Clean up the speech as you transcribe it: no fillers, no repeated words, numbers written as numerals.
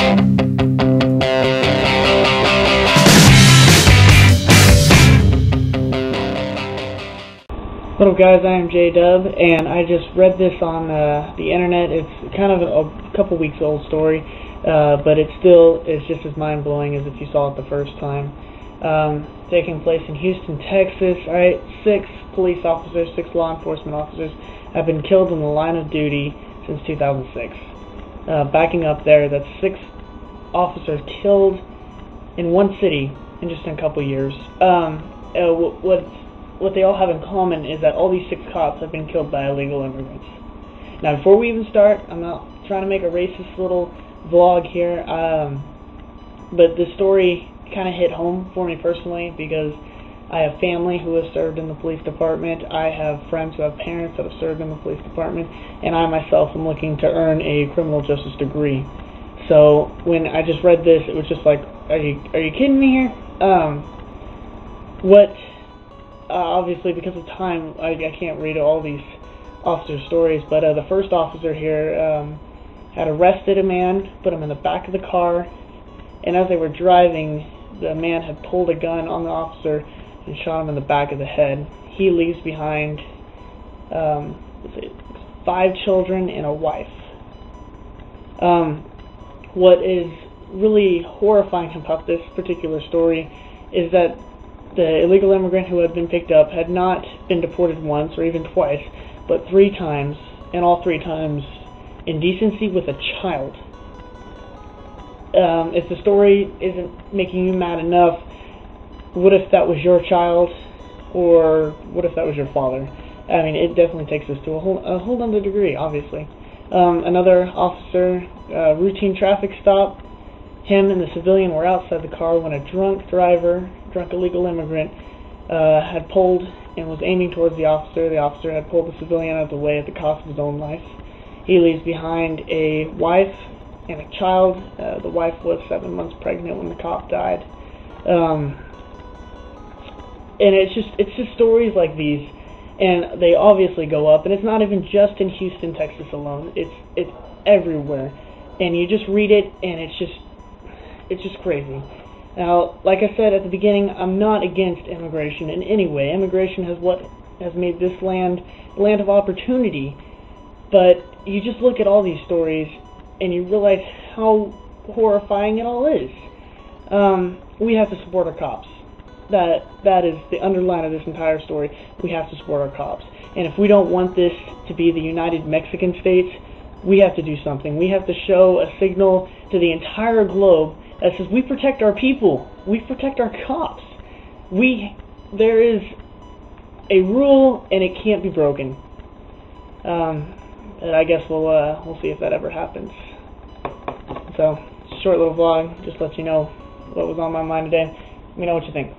Hello guys, I am J-Dub, and I just read this on the internet. It's kind of a couple weeks old story, but it's just as mind-blowing as if you saw it the first time. Taking place in Houston, Texas. Alright, 6 police officers, 6 law enforcement officers have been killed in the line of duty since 2006. Backing up there, that's 6 officers killed in one city in just a couple years. What they all have in common is that all these 6 cops have been killed by illegal immigrants. Now, before we even start, I'm not trying to make a racist little vlog here, but the story kind of hit home for me personally because I have family who has served in the police department. I have friends who have parents that have served in the police department, and I myself am looking to earn a criminal justice degree. So when I just read this, it was just like, are you kidding me here? Obviously, because of time, I can't read all these officer stories, but the first officer here had arrested a man, put him in the back of the car, and as they were driving, the man had pulled a gun on the officer and shot him in the back of the head. He leaves behind 5 children and a wife. What is really horrifying about this particular story is that the illegal immigrant who had been picked up had not been deported once or even twice, but 3 times, and all 3 times indecency with a child. If the story isn't making you mad enough, what if that was your child, or what if that was your father? I mean, it definitely takes us to a whole other degree, obviously. Another officer, routine traffic stop. Him and the civilian were outside the car when a drunk illegal immigrant, had pulled and was aiming towards the officer. The officer had pulled the civilian out of the way at the cost of his own life. He leaves behind a wife and a child. The wife was 7 months pregnant when the cop died. And it's just stories like these, and they obviously go up. And it's not even just in Houston, Texas alone. It's everywhere, and you just read it, and it's just crazy. Now, like I said at the beginning, I'm not against immigration in any way. Immigration has made this land a land of opportunity. But you just look at all these stories and you realize how horrifying it all is. We have to support our cops. That is the underline of this entire story. We have to support our cops. And if we don't want this to be the United Mexican States, we have to do something. We have to show a signal to the entire globe that says we protect our people, we protect our cops. There is a rule and it can't be broken. And I guess we'll see if that ever happens. So, short little vlog, just let you know what was on my mind today. Let me know what you think.